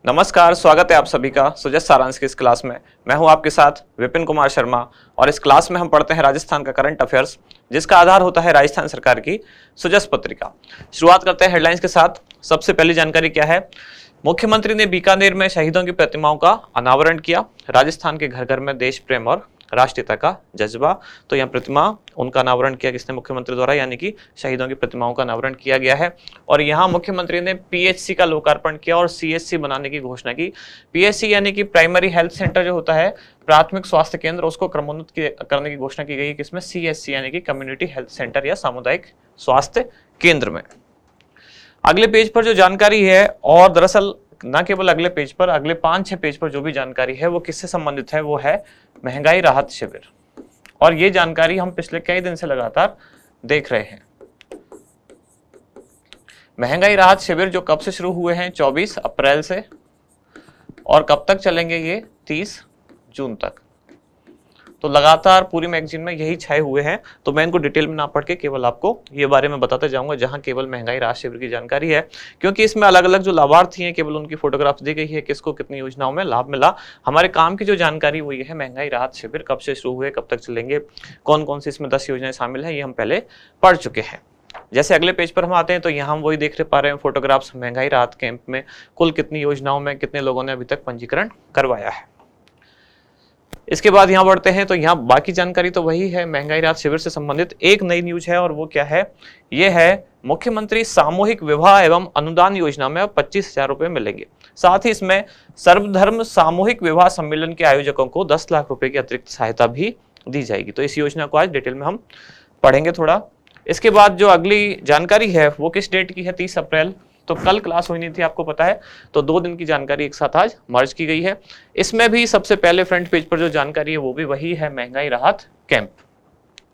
नमस्कार, स्वागत है आप सभी का सुजस सारांश की इस क्लास में। मैं हूं आपके साथ विपिन कुमार शर्मा और इस क्लास में हम पढ़ते हैं राजस्थान का करंट अफेयर्स, जिसका आधार होता है राजस्थान सरकार की सुजस पत्रिका। शुरुआत करते हैं हेडलाइंस के साथ। सबसे पहली जानकारी क्या है? मुख्यमंत्री ने बीकानेर में शहीदों की प्रतिमाओं का अनावरण किया। राजस्थान के घर घर में देश प्रेम और राष्ट्रीयता का जज्बा। तो यह प्रतिमा उनका अनावरण किया किसने? मुख्यमंत्री द्वारा, यानी कि शहीदों की प्रतिमाओं का अनावरण किया गया है। और यहाँ मुख्यमंत्री ने पीएचसी का लोकार्पण किया और सीएचसी बनाने की घोषणा की। पीएचसी यानी कि प्राइमरी हेल्थ सेंटर जो होता है, प्राथमिक स्वास्थ्य केंद्र, उसको क्रमोन्नत करने की घोषणा की गई है किसमें? सीएचसी यानी कि कम्युनिटी हेल्थ सेंटर या सामुदायिक स्वास्थ्य केंद्र में। अगले पेज पर जो जानकारी है, और दरअसल न केवल अगले पेज पर, अगले 5-6 पेज पर जो भी जानकारी है वो किससे संबंधित है? वो है महंगाई राहत शिविर। और ये जानकारी हम पिछले कई दिन से लगातार देख रहे हैं। महंगाई राहत शिविर जो कब से शुरू हुए हैं? 24 अप्रैल से, और कब तक चलेंगे ये? 30 जून तक। तो लगातार पूरी मैगजीन में यही छाए हुए हैं। तो मैं इनको डिटेल में ना पढ़ के केवल आपको ये बारे में बताते जाऊंगा, जहां केवल महंगाई राहत शिविर की जानकारी है, क्योंकि इसमें अलग अलग जो लाभार्थी हैं केवल उनकी फोटोग्राफ्स दी गई है, किसको कितनी योजनाओं में लाभ मिला। हमारे काम की जो जानकारी वो ये है, महंगाई राहत शिविर कब से शुरू हुए, कब तक चलेंगे, कौन कौन सी इसमें 10 योजनाएं शामिल है, ये हम पहले पढ़ चुके हैं। जैसे अगले पेज पर हम आते हैं तो यहाँ हम वही देख पा रहे हैं फोटोग्राफ्स। महंगाई राहत कैंप में कुल कितनी योजनाओं में कितने लोगों ने अभी तक पंजीकरण करवाया है। इसके बाद यहाँ बढ़ते हैं तो यहाँ बाकी जानकारी तो वही है। महंगाई राहत शिविर से संबंधित एक नई न्यूज है, और वो क्या है? ये है मुख्यमंत्री सामूहिक विवाह एवं अनुदान योजना में 25,000 रुपए मिलेंगे। साथ ही इसमें सर्वधर्म सामूहिक विवाह सम्मेलन के आयोजकों को 10 लाख रुपए की अतिरिक्त सहायता भी दी जाएगी। तो इस योजना को आज डिटेल में हम पढ़ेंगे थोड़ा। इसके बाद जो अगली जानकारी है वो किस डेट की है? 30 अप्रैल। तो कल क्लास हुई नहीं थी, आपको पता है, तो 2 दिन की जानकारी एक साथ आज मर्ज की गई है। इसमें भी सबसे पहले फ्रंट पेज पर जो जानकारी है वो भी वही है, महंगाई राहत कैंप।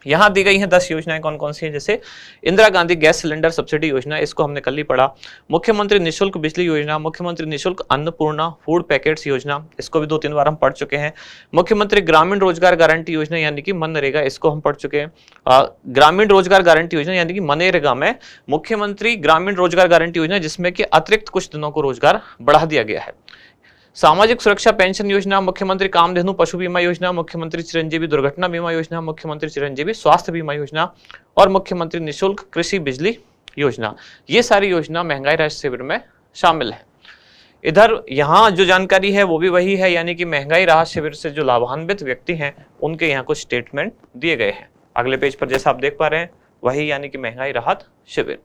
यहाँ दी गई हैं 10 योजनाएं, कौन कौन सी हैं? जैसे Indira Gandhi gas cylinder subsidy योजना, इसको हमने कल ही पढ़ा। मुख्यमंत्री निःशुल्क बिजली योजना, मुख्यमंत्री निःशुल्क अन्नपूर्णा फूड पैकेट्स योजना, इसको भी 2-3 बार हम पढ़ चुके हैं। मुख्यमंत्री ग्रामीण रोजगार गारंटी योजना यानी कि मनरेगा, इसको हम पढ़ चुके हैं। ग्रामीण रोजगार गारंटी योजना यानी कि मनरेगा में मुख्यमंत्री ग्रामीण रोजगार गारंटी योजना, जिसमें कि अतिरिक्त कुछ दिनों को रोजगार बढ़ा दिया गया है। सामाजिक सुरक्षा पेंशन योजना, मुख्यमंत्री कामधेनु पशु बीमा योजना, मुख्यमंत्री चिरंजीवी दुर्घटना बीमा योजना, मुख्यमंत्री चिरंजीवी स्वास्थ्य बीमा योजना, और मुख्यमंत्री निःशुल्क कृषि बिजली योजना। ये सारी योजना महंगाई राहत शिविर में शामिल है। इधर यहाँ जो जानकारी है वो भी वही है, यानी कि महंगाई राहत शिविर से जो लाभान्वित व्यक्ति हैं उनके यहाँ कुछ स्टेटमेंट दिए गए हैं। अगले पेज पर जैसा आप देख पा रहे हैं वही, यानी कि महंगाई राहत शिविर।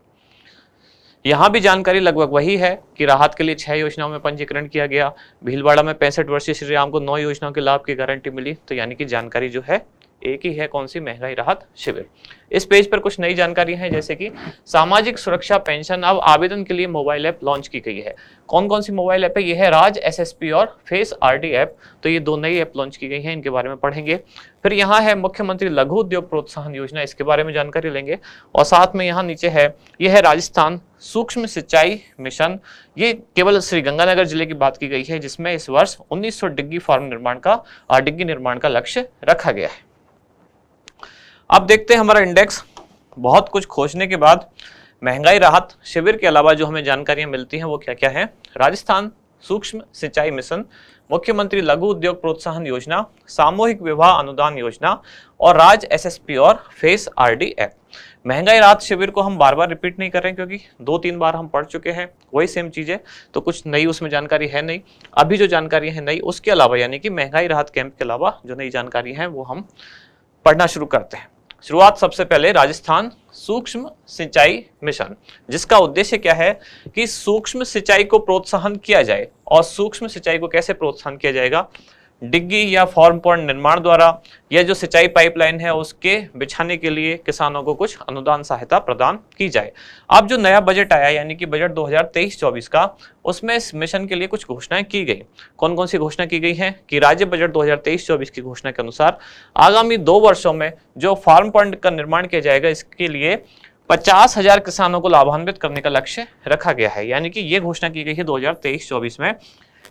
यहाँ भी जानकारी लगभग वही है कि राहत के लिए 6 योजनाओं में पंजीकरण किया गया। भीलवाड़ा में 65 वर्षीय श्री राम को 9 योजनाओं के लाभ की गारंटी मिली। तो यानी कि जानकारी जो है एक ही है, कौन सी? महंगाई राहत शिविर। इस पेज पर कुछ नई जानकारी है, जैसे कि सामाजिक सुरक्षा पेंशन अब आवेदन के लिए मोबाइल ऐप लॉन्च की गई है। कौन कौन सी मोबाइल ऐप है? ये है राज एसएसपी और फेस आरडी ऐप। तो ये 2 नई ऐप लॉन्च की गई हैं, इनके बारे में पढ़ेंगे। फिर यहाँ है मुख्यमंत्री लघु उद्योग प्रोत्साहन योजना, इसके बारे में जानकारी लेंगे। और साथ में यहाँ नीचे है, यह है राजस्थान सूक्ष्म सिंचाई मिशन। ये केवल श्रीगंगानगर जिले की बात की गई है, जिसमें इस वर्ष 1900 डिग्गी फार्म निर्माण का लक्ष्य रखा गया है। अब देखते हैं हमारा इंडेक्स। बहुत कुछ खोजने के बाद महंगाई राहत शिविर के अलावा जो हमें जानकारियां मिलती हैं वो क्या क्या है? राजस्थान सूक्ष्म सिंचाई मिशन, मुख्यमंत्री लघु उद्योग प्रोत्साहन योजना, सामूहिक विवाह अनुदान योजना, और राज एसएसपी और फेस आरडी ऐप। महंगाई राहत शिविर को हम बार बार रिपीट नहीं कर रहे हैं, क्योंकि 2-3 बार हम पढ़ चुके हैं वही सेम चीजें, तो कुछ नई उसमें जानकारी है नहीं। अभी जो जानकारी है नई, उसके अलावा यानी कि महंगाई राहत कैंप के अलावा जो नई जानकारी है वो हम पढ़ना शुरू करते हैं। शुरुआत सबसे पहले राजस्थान सूक्ष्म सिंचाई मिशन, जिसका उद्देश्य क्या है कि सूक्ष्म सिंचाई को प्रोत्साहन किया जाए। और सूक्ष्म सिंचाई को कैसे प्रोत्साहन किया जाएगा? डिग्गी या फॉर्म पॉन्ड निर्माण द्वारा, या जो सिंचाई पाइपलाइन है उसके बिछाने के लिए किसानों को कुछ अनुदान सहायता प्रदान की जाए। अब जो नया बजट आया, यानी कि बजट 2023-24 का, उसमें इस मिशन के लिए कुछ घोषणाएं की गई। कौन कौन सी घोषणा की गई है? कि राज्य बजट 2023-24 की घोषणा के अनुसार आगामी 2 वर्षों में जो फार्म पॉन्ड का निर्माण किया जाएगा, इसके लिए 50,000 किसानों को लाभान्वित करने का लक्ष्य रखा गया है। यानी कि ये घोषणा की गई है 2023-24 में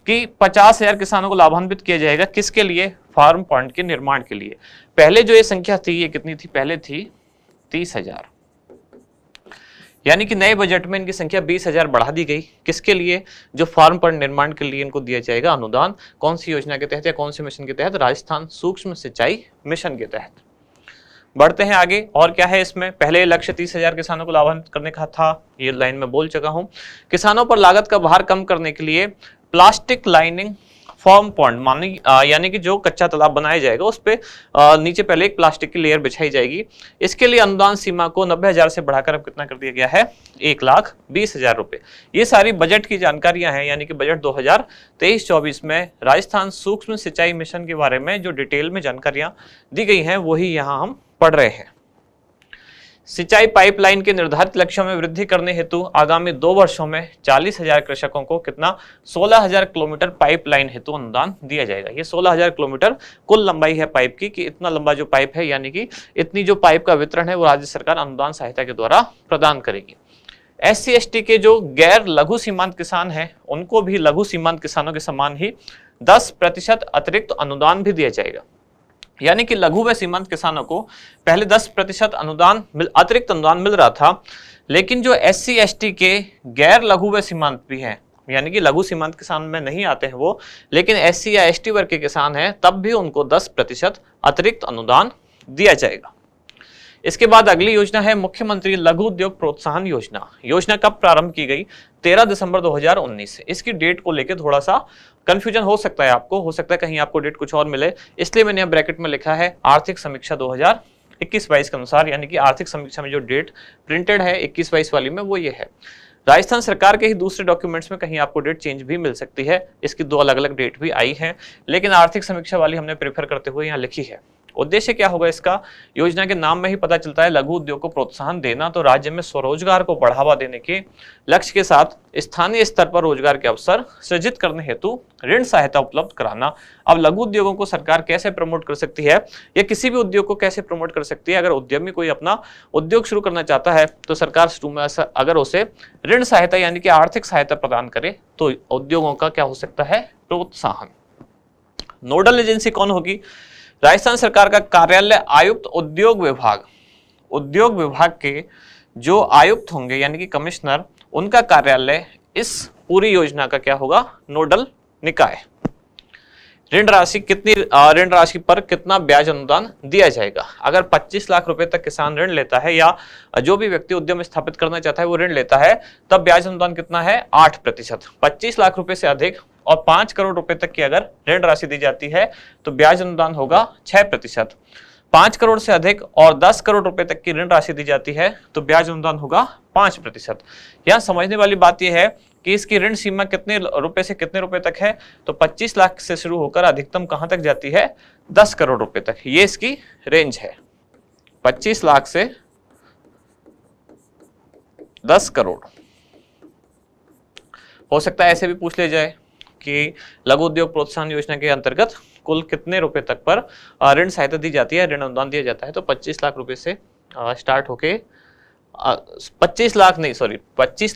कि 50,000 किसानों को लाभान्वित किया जाएगा। किसके लिए? फार्म पॉन्ड के निर्माण के लिए। पहले जो ये संख्या थी, ये कितनी थी? पहले थी 30,000। यानी कि नए बजट में इनकी संख्या 20,000 बढ़ा दी गई। किसके लिए? जो फार्म पर निर्माण के लिए इनको दिया जाएगा अनुदान। कौन सी योजना के तहत या कौन से मिशन के तहत? राजस्थान सूक्ष्म सिंचाई मिशन के तहत। बढ़ते हैं आगे, और क्या है इसमें? पहले लक्ष्य 30,000 किसानों को लाभान्वित करने का था, ये लाइन में बोल चुका हूं। किसानों पर लागत का भार कम करने के लिए प्लास्टिक लाइनिंग फॉर्म पॉन्ड मानी यानी कि जो कच्चा तालाब बनाया जाएगा उस पे नीचे पहले एक प्लास्टिक की लेयर बिछाई जाएगी। इसके लिए अनुदान सीमा को 90,000 से बढ़ाकर अब कितना कर दिया गया है? 1,20,000 रुपए। ये सारी बजट की जानकारियां हैं, यानी कि बजट 2023-24 में राजस्थान सूक्ष्म सिंचाई मिशन के बारे में जो डिटेल में जानकारियां दी गई हैं वही यहाँ हम पढ़ रहे हैं। सिंचाई पाइपलाइन के निर्धारित लक्ष्यों में वृद्धि करने हेतु आगामी 2 वर्षों में 40,000 कृषकों को कितना? 16,000 किलोमीटर पाइपलाइन हेतु अनुदान दिया जाएगा। ये 16,000 किलोमीटर कुल लंबाई है पाइप की, कि इतना लंबा जो पाइप है, यानी कि इतनी जो पाइप का वितरण है वो राज्य सरकार अनुदान सहायता के द्वारा प्रदान करेगी। SC ST के जो गैर लघु सीमांत किसान हैं उनको भी लघु सीमांत किसानों के समान ही 10% अतिरिक्त अनुदान भी दिया जाएगा। यानी कि लघु व सीमांत किसानों को पहले 10% अनुदान अतिरिक्त अनुदान मिल रहा था, लेकिन जो SC ST के गैर लघु व सीमांत भी हैं, यानी कि लघु सीमांत किसान में नहीं आते हैं वो, लेकिन SC या ST वर्ग के किसान हैं, तब भी उनको 10% अतिरिक्त अनुदान दिया जाएगा। इसके बाद अगली योजना है मुख्यमंत्री लघु उद्योग प्रोत्साहन योजना। योजना कब प्रारंभ की गई? 13 दिसंबर 2019। इसकी डेट को लेकर थोड़ा सा कंफ्यूजन हो सकता है आपको, हो सकता है कहीं आपको डेट कुछ और मिले, इसलिए मैंने यहाँ ब्रैकेट में लिखा है आर्थिक समीक्षा 2021-22 के अनुसार, यानी कि आर्थिक समीक्षा में जो डेट प्रिंटेड है 21-22 वाली में वो ये है। राजस्थान सरकार के ही दूसरे डॉक्यूमेंट्स में कहीं आपको डेट चेंज भी मिल सकती है, इसकी 2 अलग अलग डेट भी आई है, लेकिन आर्थिक समीक्षा वाली हमने प्रेफर करते हुए यहाँ लिखी है। उद्देश्य क्या होगा इसका? योजना के नाम में ही पता चलता है, लघु उद्योग को प्रोत्साहन देना, तो राज्य में स्वरोजगार को बढ़ावा देने के लक्ष्य के साथ स्थानीय स्तर पर रोजगार के अवसर सृजित करने हेतु ऋण सहायता उपलब्ध कराना। अब लघु उद्योगों को सरकार कैसे प्रमोट कर सकती है, या किसी भी उद्योग को कैसे प्रमोट कर सकती है? अगर उद्यमी कोई अपना उद्योग शुरू करना चाहता है तो सरकार शुरू में अगर उसे ऋण सहायता यानी कि आर्थिक सहायता प्रदान करे तो उद्योगों का क्या हो सकता है? प्रोत्साहन। नोडल एजेंसी कौन होगी? राजस्थान सरकार का कार्यालय आयुक्त उद्योग विभाग। उद्योग विभाग के जो आयुक्त होंगे यानी कि कमिश्नर, उनका कार्यालय इस पूरी योजना का क्या होगा? नोडल निकाय। ऋण राशि कितनी? ऋण राशि पर कितना ब्याज अनुदान दिया जाएगा? अगर 25 लाख रुपए तक किसान ऋण लेता है या जो भी व्यक्ति उद्यम स्थापित करना चाहता है वो ऋण लेता है, तब ब्याज अनुदान कितना है? 8%। 25 लाख रुपए से अधिक और 5 करोड़ रुपए तक की अगर ऋण राशि दी जाती है तो ब्याज अनुदान होगा 6%। 5 करोड़ से अधिक और 10 करोड़ रुपए तक की ऋण राशि दी जाती है तो ब्याज अनुदान होगा 5%। यहाँ समझने वाली बात यह है कि इसकी ऋण सीमा कितने रुपए से कितने रुपए तक है? तो 25 लाख से शुरू होकर अधिकतम कहां तक जाती है? 10 करोड़ रुपए तक। ये इसकी रेंज है, 25 लाख से 10 करोड़। हो सकता है ऐसे भी पूछ ले जाए कि लघु उद्योग प्रोत्साहन योजना के अंतर्गत कुल कितने रुपए तक पर ऋण सहायता दी जाती है, ऋण अनुदान दिया जाता है? तो 25 लाख रुपए से स्टार्ट होके 25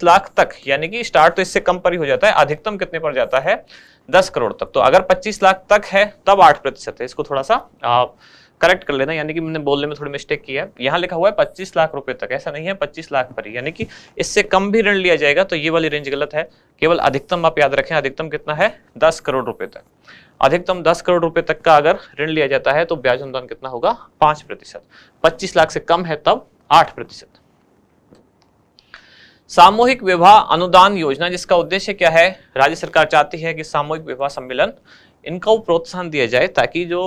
लाख तक, यानी कि स्टार्ट तो इससे कम पर ही हो जाता है, अधिकतम कितने पर जाता है? 10 करोड़ तक। तो अगर 25 लाख तक है तब 8% है। इसको थोड़ा सा करेक्ट कर लेना, यानी कि मैंने बोलने में थोड़ी मिस्टेक की है। यहाँ लिखा हुआ है 25 लाख रुपए तक, ऐसा नहीं है 25 लाख पर ही, यानी कि इससे कम भी ऋण लिया जाएगा तो ये वाली रेंज गलत है। केवल अधिकतम आप याद रखें, अधिकतम कितना है? 10 करोड़ रुपए तक। अधिकतम 10 करोड़ रुपए तक का अगर ऋण लिया जाता है तो ब्याज अनुदान कितना होगा? 5%। 25 लाख से कम है तब 8%। सामूहिक विवाह अनुदान योजना, जिसका उद्देश्य क्या है? राज्य सरकार चाहती है कि सामूहिक विवाह सम्मेलन इनको प्रोत्साहन दिया जाए ताकि जो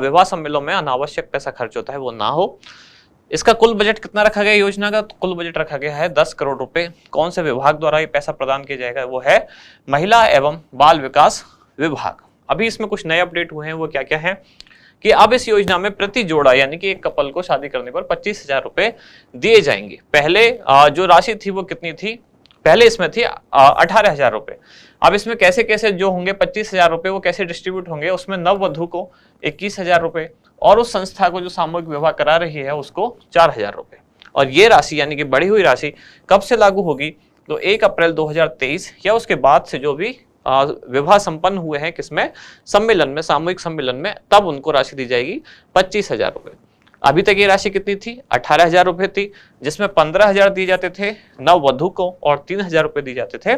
विवाह सम्मेलनों में अनावश्यक पैसा खर्च होता है वो ना हो। इसका कुल बजट कितना रखा गया? योजना का कुल बजट रखा गया है 10 करोड़ रुपए। कौन से विभाग द्वारा ये पैसा प्रदान किया जाएगा? वो है महिला एवं बाल विकास विभाग। अभी इसमें कुछ नए अपडेट हुए हैं, वो क्या क्या है कि अब इस योजना में प्रति जोड़ा यानी कि एक कपल को शादी करने पर 25,000 रुपए दिए जाएंगे। पहले जो राशि थी वो कितनी थी? पहले इसमें थी 18,000 रुपए। अब इसमें कैसे कैसे जो होंगे 25,000 रुपए वो कैसे डिस्ट्रीब्यूट होंगे? उसमें नववधु को 21,000 रुपए और उस संस्था को जो सामूहिक विवाह करा रही है उसको 4,000 रुपए। और ये राशि यानी कि बढ़ी हुई राशि कब से लागू होगी? तो 1 अप्रैल 2023 या उसके बाद से जो भी विवाह संपन्न हुए हैं किसमें? सम्मेलन में, सामूहिक सम्मेलन में, तब उनको राशि दी जाएगी 25,000 रुपए। अभी तक ये राशि कितनी थी? 18,000 रुपए थी, जिसमें 15,000 दिए जाते थे नववधु को और 3,000 रुपए दिए जाते थे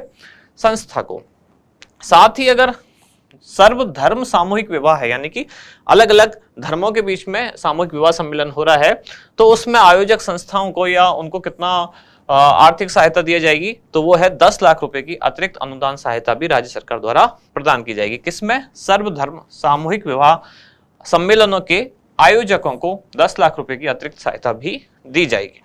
संस्था को। साथ ही अगर सर्वधर्म सामूहिक विवाह है, यानी कि अलग अलग धर्मों के बीच में सामूहिक विवाह सम्मेलन हो रहा है, तो उसमें आयोजक संस्थाओं को या उनको कितना आर्थिक सहायता दी जाएगी? तो वो है 10 लाख रुपए की अतिरिक्त अनुदान सहायता भी राज्य सरकार द्वारा प्रदान की जाएगी। किसमें? सर्वधर्म सामूहिक विवाह सम्मेलनों के आयोजकों को 10 लाख रुपए की अतिरिक्त सहायता भी दी जाएगी।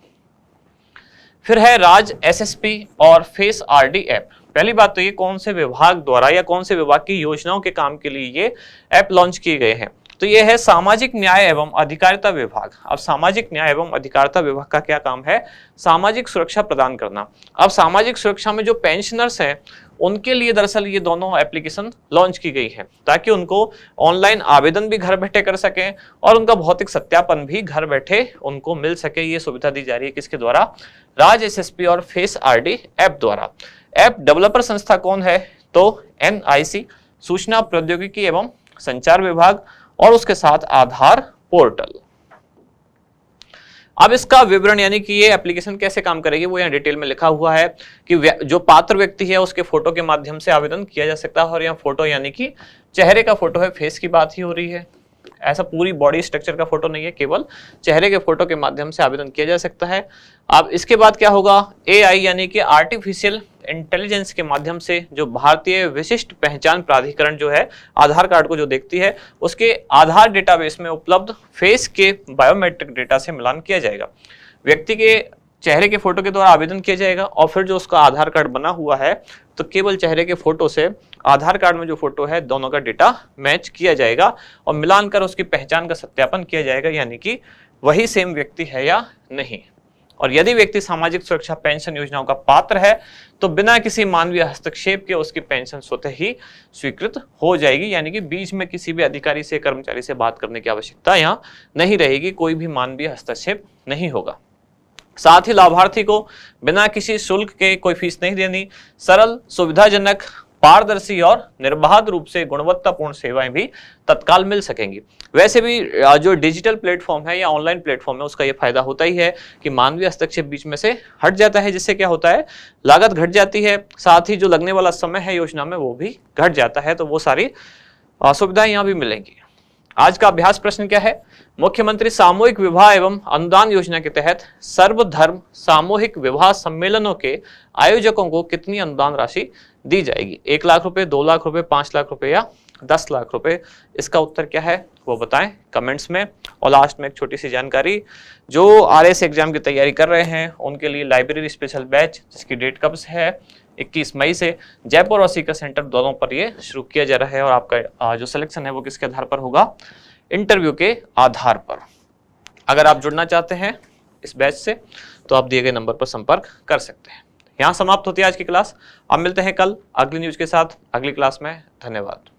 फिर है राज एसएसपी और फेस आरडी ऐप। पहली बात तो ये कौन से विभाग द्वारा या कौन से विभाग की योजनाओं के काम के लिए ये ऐप लॉन्च किए गए हैं? तो ये है सामाजिक न्याय एवं अधिकारिता विभाग। अब सामाजिक न्याय एवं अधिकारिता विभाग का क्या काम है? सामाजिक सुरक्षा प्रदान करना। अब सामाजिक सुरक्षा में जो पेंशनर्स हैं उनके लिए दरअसल ये दोनों एप्लीकेशन लॉन्च की गई है, ताकि उनको ऑनलाइन आवेदन भी घर बैठे कर सकें और उनका भौतिक सत्यापन भी घर बैठे उनको मिल सके। ये सुविधा दी जा रही है किसके द्वारा? राज एसएसपी और फेस आरडी ऐप द्वारा। ऐप डेवलपर संस्था कौन है? तो एनआईसी सूचना प्रौद्योगिकी एवं संचार विभाग और उसके साथ आधार पोर्टल। अब इसका विवरण यानी कि ये एप्लीकेशन कैसे काम करेगी वो यहाँ डिटेल में लिखा हुआ है कि जो पात्र व्यक्ति है उसके फोटो के माध्यम से आवेदन किया जा सकता है। और यहाँ फोटो यानी कि चेहरे का फोटो है, फेस की बात ही हो रही है, ऐसा पूरी बॉडी स्ट्रक्चर का फोटो नहीं है, केवल चेहरे के फोटो के माध्यम से आवेदन किया जा सकता है। अब इसके बाद क्या होगा? एआई यानी कि आर्टिफिशियल इंटेलिजेंस के माध्यम से जो भारतीय विशिष्ट पहचान प्राधिकरण जो है आधार कार्ड को जो देखती है, उसके आधार डेटाबेस में उपलब्ध फेस के बायोमेट्रिक डेटा से मिलान किया जाएगा। व्यक्ति के चेहरे के फोटो के द्वारा आवेदन किया जाएगा और फिर जो उसका आधार कार्ड बना हुआ है तो केवल चेहरे के फोटो से आधार कार्ड में जो फोटो है दोनों का डेटा मैच किया जाएगा और मिलान कर उसकी पहचान का सत्यापन किया जाएगा, यानी कि वही सेम व्यक्ति है या नहीं। और यदि व्यक्ति सामाजिक सुरक्षा पेंशन योजनाओं का पात्र है तो बिना किसी मानवीय हस्तक्षेप के उसकी पेंशन स्वतः ही स्वीकृत हो जाएगी, यानी कि बीच में किसी भी अधिकारी से कर्मचारी से बात करने की आवश्यकता यहाँ नहीं रहेगी, कोई भी मानवीय हस्तक्षेप नहीं होगा। साथ ही लाभार्थी को बिना किसी शुल्क के कोई फीस नहीं देनी, सरल, सुविधाजनक, पारदर्शी और निर्बाध रूप से गुणवत्तापूर्ण सेवाएं भी तत्काल मिल सकेंगी। वैसे भी जो डिजिटल प्लेटफॉर्म है या ऑनलाइन प्लेटफॉर्म है उसका ये फायदा होता ही है कि मानवीय हस्तक्षेप बीच में से हट जाता है, जिससे क्या होता है? लागत घट जाती है, साथ ही जो लगने वाला समय है योजना में वो भी घट जाता है। तो वो सारी सुविधाएं यहाँ भी मिलेंगी। आज का अभ्यास प्रश्न क्या है? मुख्यमंत्री सामूहिक विवाह एवं अनुदान योजना के तहत सर्वधर्म सामूहिक विवाह सम्मेलनों के आयोजकों को कितनी अनुदान राशि दी जाएगी? 1 लाख रुपए, 2 लाख रुपए, 5 लाख रुपए या 10 लाख रुपए? इसका उत्तर क्या है वो बताएं कमेंट्स में। और लास्ट में एक छोटी सी जानकारी, जो आरएस एग्जाम की तैयारी कर रहे हैं उनके लिए लाइब्रेरी स्पेशल बैच जिसकी डेट कब से है? 21 मई से जयपुर और सीकर सेंटर दोनों पर ये शुरू किया जा रहा है। और आपका जो सिलेक्शन है वो किसके आधार पर होगा? इंटरव्यू के आधार पर। अगर आप जुड़ना चाहते हैं इस बैच से तो आप दिए गए नंबर पर संपर्क कर सकते हैं। यहाँ समाप्त होती है आज की क्लास। अब मिलते हैं कल अगली न्यूज के साथ अगली क्लास में। धन्यवाद।